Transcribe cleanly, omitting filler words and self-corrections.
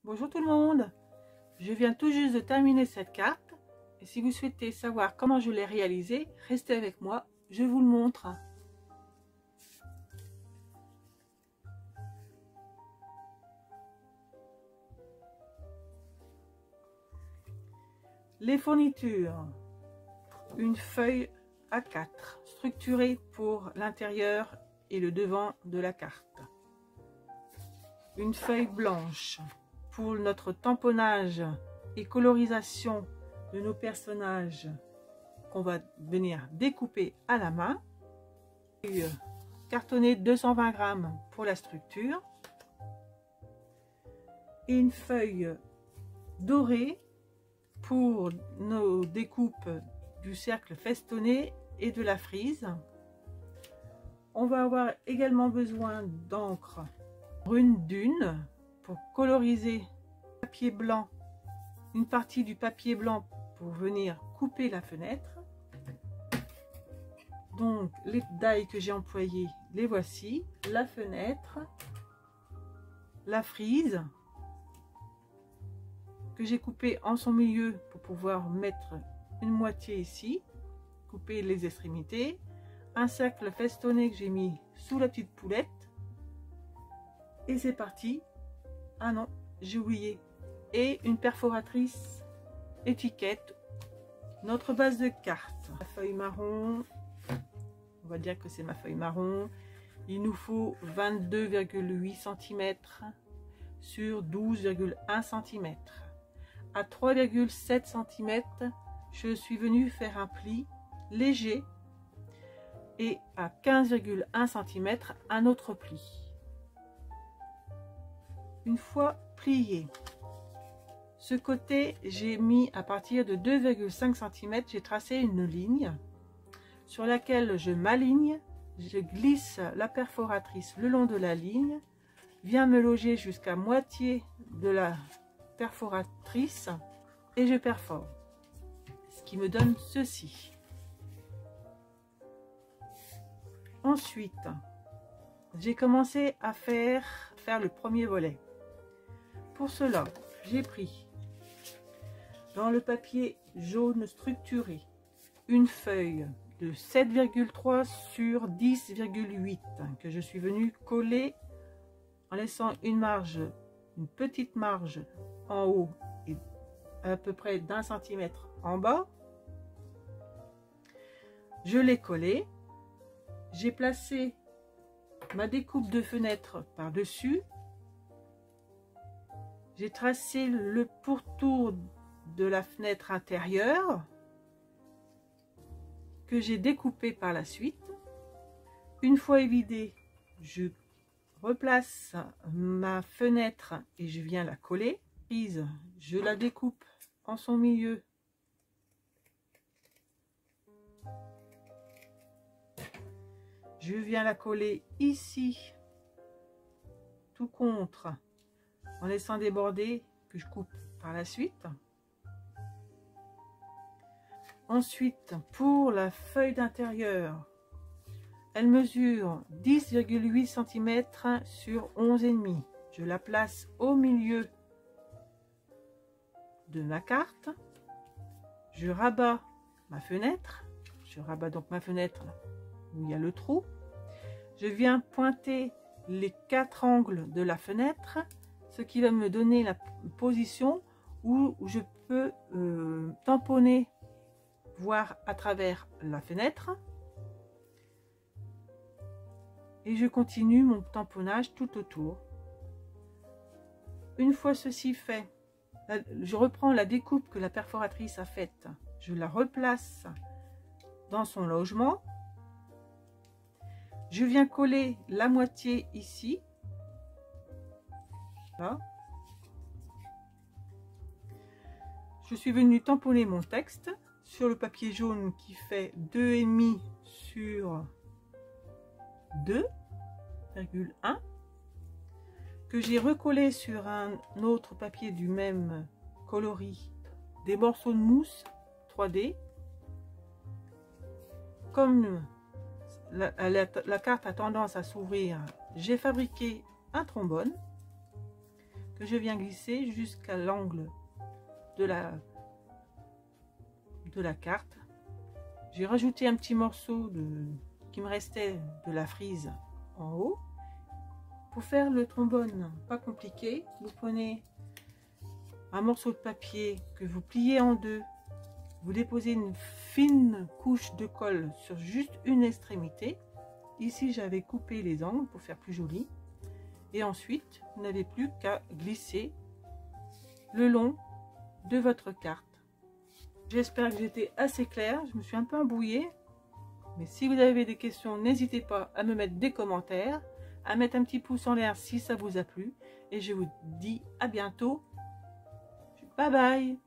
Bonjour tout le monde, je viens tout juste de terminer cette carte et si vous souhaitez savoir comment je l'ai réalisée, restez avec moi, je vous le montre. Les fournitures, une feuille A4 structurée pour l'intérieur et le devant de la carte, une feuille blanche pour notre tamponnage et colorisation de nos personnages qu'on va venir découper à la main, cartonné 220 grammes pour la structure et une feuille dorée pour nos découpes du cercle festonné et de la frise. On va avoir également besoin d'encre brune dune pour coloriser le papier blanc, une partie du papier blanc pour venir couper la fenêtre. Donc les dailles que j'ai employées, les voici, la fenêtre, la frise que j'ai coupée en son milieu pour pouvoir mettre une moitié ici, couper les extrémités, un cercle festonné que j'ai mis sous la petite poulette et c'est parti. Ah non, j'ai oublié, et une perforatrice étiquette, notre base de carte, la feuille marron, on va dire que c'est ma feuille marron, il nous faut 22,8 cm sur 12,1 cm. À 3,7 cm, je suis venue faire un pli léger et à 15,1 cm, un autre pli. Une fois plié, ce côté, j'ai mis à partir de 2,5 cm, j'ai tracé une ligne sur laquelle je m'aligne, je glisse la perforatrice le long de la ligne, viens me loger jusqu'à moitié de la perforatrice et je perfore, ce qui me donne ceci. Ensuite, j'ai commencé à faire le premier volet. Pour cela, j'ai pris dans le papier jaune structuré une feuille de 7,3 sur 10,8 que je suis venue coller en laissant une marge, une petite marge en haut et à peu près d'1 centimètre en bas. Je l'ai collé, j'ai placé ma découpe de fenêtre par-dessus. J'ai tracé le pourtour de la fenêtre intérieure que j'ai découpé par la suite. Une fois évidé, je replace ma fenêtre et je viens la coller. Je la découpe en son milieu. Je viens la coller ici, tout contre, en laissant déborder, que je coupe par la suite. Ensuite, pour la feuille d'intérieur, elle mesure 10,8 cm sur 11,5. Je la place au milieu de ma carte. Je rabats ma fenêtre. Je rabats donc ma fenêtre où il y a le trou. Je viens pointer les 4 angles de la fenêtre, ce qui va me donner la position où je peux tamponner, voir à travers la fenêtre. Et je continue mon tamponnage tout autour. Une fois ceci fait, je reprends la découpe que la perforatrice a faite, je la replace dans son logement. Je viens coller la moitié ici. Là. Je suis venue tamponner mon texte sur le papier jaune qui fait 2,5 sur 2,1 que j'ai recollé sur un autre papier du même coloris, des morceaux de mousse 3D. Comme la carte a tendance à s'ouvrir, j'ai fabriqué un trombone que je viens glisser jusqu'à l'angle de la carte. J'ai rajouté un petit morceau qui me restait de la frise en haut. Pour faire le trombone, pas compliqué, vous prenez un morceau de papier que vous pliez en deux, vous déposez une fine couche de colle sur juste une extrémité. Ici j'avais coupé les angles pour faire plus joli, et ensuite vous n'avez plus qu'à glisser le long de votre carte. J'espère que j'étais assez claire, je me suis un peu embrouillée, mais si vous avez des questions, n'hésitez pas à me mettre des commentaires, à mettre un petit pouce en l'air si ça vous a plu, et je vous dis à bientôt. Bye bye.